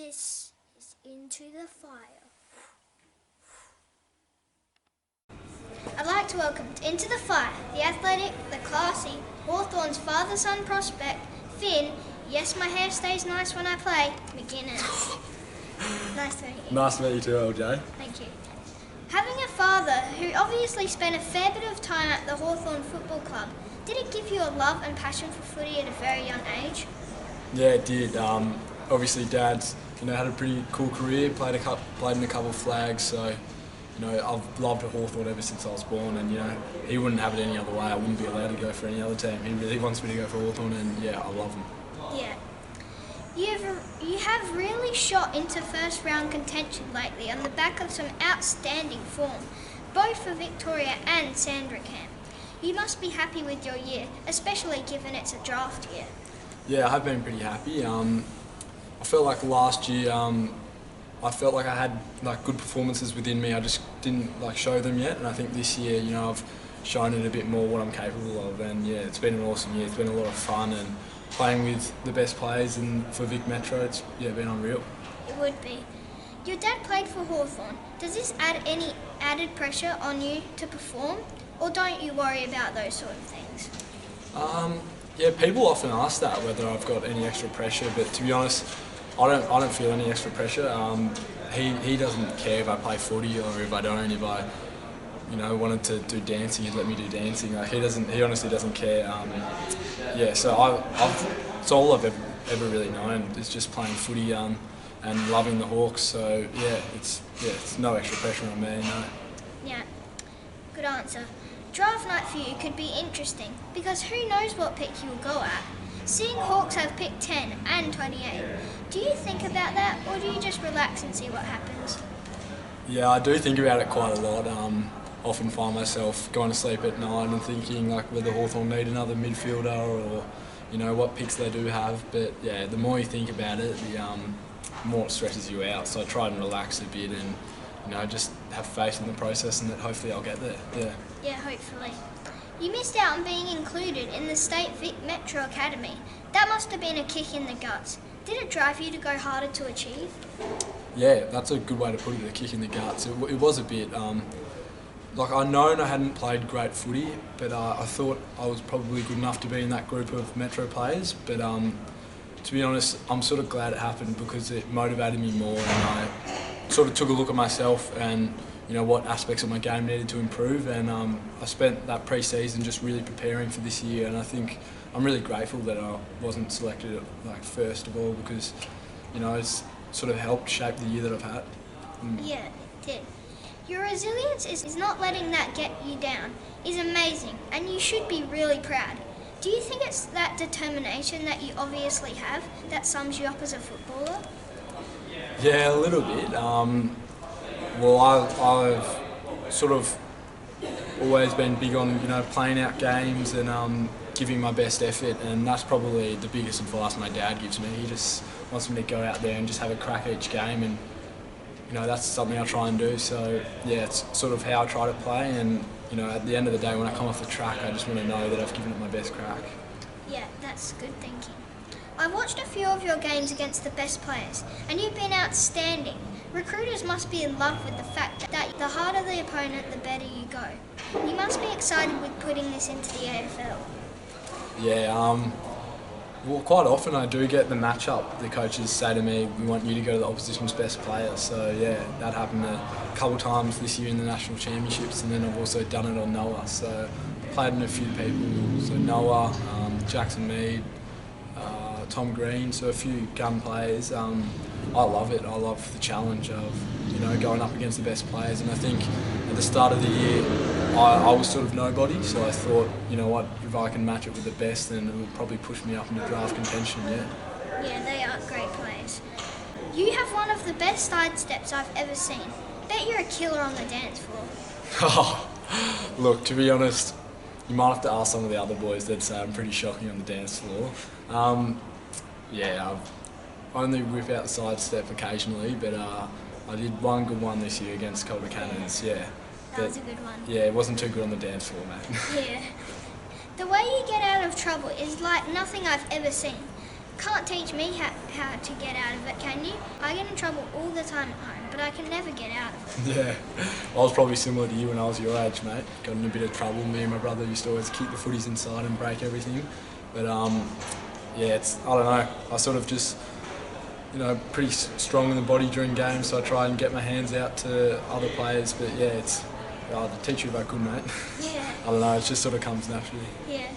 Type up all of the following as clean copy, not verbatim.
This is Into the Fire. I'd like to welcome Into the Fire the athletic, the classy, Hawthorn's father-son prospect, Finn. Yes, my hair stays nice when I play. Maginness. Nice to meet you. Nice to meet you too, LJ. Thank you. Having a father who obviously spent a fair bit of time at the Hawthorn Football Club, did it give you a love and passion for footy at a very young age? Yeah, it did. Obviously, Dad's had a pretty cool career. Played in a couple of flags. So, I've loved Hawthorn ever since I was born. And he wouldn't have it any other way. I wouldn't be allowed to go for any other team. He really wants me to go for Hawthorn, and yeah, I love him. Yeah. You have really shot into first round contention lately on the back of some outstanding form, both for Victoria and Sandringham. You must be happy with your year, especially given it's a draft year. Yeah, I have been pretty happy. I felt like last year, I felt like I had good performances within me. I just didn't show them yet, and I think this year, I've shown it a bit more what I'm capable of. And yeah, it's been an awesome year. It's been a lot of fun, and playing with the best players and for Vic Metro, it's been unreal. It would be. Your dad played for Hawthorn. Does this add any added pressure on you to perform, or don't you worry about those sort of things? Yeah, people often ask that, whether I've got any extra pressure, but to be honest, I don't feel any extra pressure. He doesn't care if I play footy or if I don't. If I wanted to do dancing, he'd let me do dancing. He honestly doesn't care. So it's all I've ever really known is just playing footy and loving the Hawks. So yeah, it's no extra pressure on me. No. Yeah, good answer. Draft night for you could be interesting because who knows what pick you'll go at. Seeing Hawks have picked 10 and 28, do you think about that or do you just relax and see what happens? Yeah, I do think about it quite a lot. Often find myself going to sleep at night and thinking whether Hawthorn need another midfielder or what picks they do have. But yeah, the more you think about it, the more it stresses you out. So I try and relax a bit and just have faith in the process and that hopefully I'll get there. Yeah. Yeah, hopefully. You missed out on being included in the State Vic Metro Academy. That must have been a kick in the guts. Did it drive you to go harder to achieve? Yeah, that's a good way to put it, a kick in the guts. It was a bit. I known I hadn't played great footy, but I thought I was probably good enough to be in that group of Metro players. But to be honest, I'm sort of glad it happened because it motivated me more, and I sort of took a look at myself and what aspects of my game needed to improve, and I spent that pre-season just really preparing for this year, and I think I'm really grateful that I wasn't selected first of all because it's sort of helped shape the year that I've had. Yeah, it did. Your resilience is not letting that get you down is amazing, and you should be really proud. Do you think it's that determination that you obviously have that sums you up as a footballer? Yeah, a little bit. I've sort of always been big on playing out games and giving my best effort, and that's probably the biggest advice my dad gives me. He just wants me to go out there and just have a crack each game, and that's something I try and do. So yeah, it's sort of how I try to play, and at the end of the day when I come off the track, I just want to know that I've given it my best crack. Yeah, that's good thinking. I watched a few of your games against the best players, and you've been outstanding. Recruiters must be in love with the fact that the harder the opponent, the better you go. You must be excited with putting this into the AFL. Yeah, well, quite often I do get the match-up. The coaches say to me, we want you to go to the opposition's best player. So yeah, that happened a couple times this year in the National Championships, and then I've also done it on Noah. So I played in a few people, so Noah, Jackson Mead, Tom Green, so a few gun players. I love it. I love the challenge of going up against the best players, and I think at the start of the year I was sort of nobody, so I thought, if I can match it with the best, then it would probably push me up into draft contention. Yeah, they are great players. You have one of the best sidesteps I've ever seen. Bet you're a killer on the dance floor. Oh, look, to be honest, you might have to ask some of the other boys. They'd say I'm pretty shocking on the dance floor. I only whip out the sidestep occasionally, but I did one good one this year against Calder Cannons, yeah. That was a good one. Yeah, it wasn't too good on the dance floor, mate. Yeah. The way you get out of trouble is like nothing I've ever seen. can't teach me how to get out of it, can you? I get in trouble all the time at home, but I can never get out of it. Yeah, I was probably similar to you when I was your age, mate. Got in a bit of trouble. Me and my brother used to always keep the footies inside and break everything. But yeah, I don't know. I sort of just, pretty strong in the body during games, so I try and get my hands out to other players. But yeah, the teacher if I could, mate. Yeah. I don't know. It just sort of comes naturally. Yeah.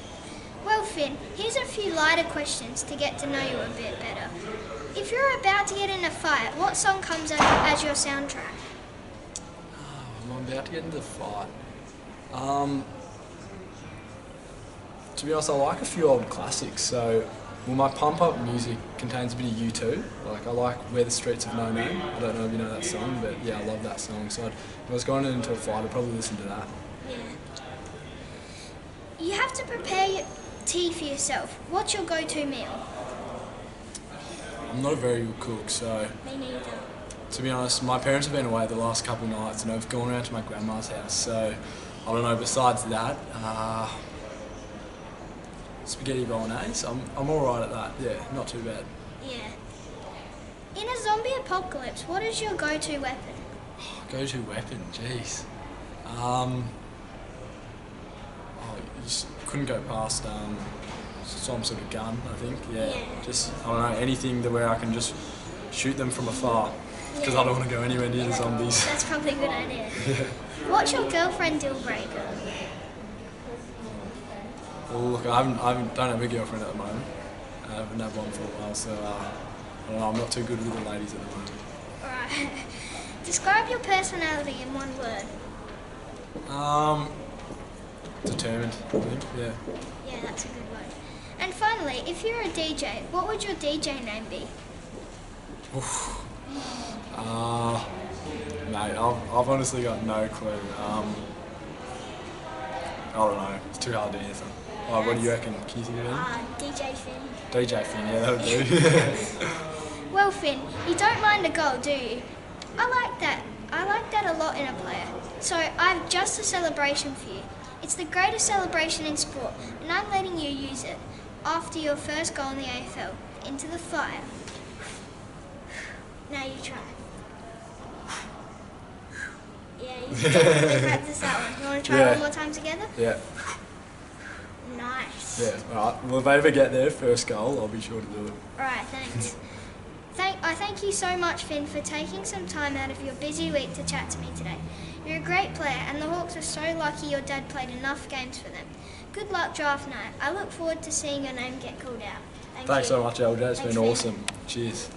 Well, Finn, here's a few lighter questions to get to know you a bit better. If you're about to get in a fight, what song comes up as your soundtrack? I'm about to get into a fight. To be honest, I like a few old classics. So, my pump-up music contains a bit of U2. Like, I like Where the Streets Have No Name. I don't know if you know that song, but yeah, I love that song. So, if I was going into a fight, I'd probably listen to that. Yeah. You have to prepare your tea for yourself. What's your go-to meal? I'm not a very good cook, so... Me neither. To be honest, my parents have been away the last couple of nights and I've gone around to my grandma's house, so I don't know, besides that, spaghetti bolognese, I'm alright at that, yeah, not too bad. Yeah. In a zombie apocalypse, what is your go-to weapon? Go-to weapon, jeez. You just couldn't go past some sort of gun, I think, yeah. Just, I don't know, anything where I can just shoot them from afar. Because I don't want to go anywhere near the zombies. That's probably a good idea. Yeah. What's your girlfriend deal breaker? Well, look, I don't have a girlfriend at the moment. I haven't had one for a while, so I don't know, I'm not too good with the ladies at the moment. Alright. Describe your personality in one word. Determined, I think, yeah. Yeah, that's a good word. And finally, if you're a DJ, what would your DJ name be? Oof. Mate, I've honestly got no clue. I don't know. It's too hard to answer. What do you reckon? Can you think of anything? DJ Finn. DJ Finn, yeah, that'll do. Well, Finn, you don't mind a goal, do you? I like that. I like that a lot in a player. So I've just a celebration for you. It's the greatest celebration in sport, and I'm letting you use it after your first goal in the AFL. Into the fire. Now you try. Yeah, you definitely practice that one. You want to try it one more time together? Yeah. Nice. Yeah, alright. Well, if I ever get there, first goal, I'll be sure to do it. Alright, thanks. I thank you so much, Finn, for taking some time out of your busy week to chat to me today. You're a great player, and the Hawks are so lucky your dad played enough games for them. Good luck draft night. I look forward to seeing your name get called out. Thanks so much, LJ. It's been awesome. Cheers.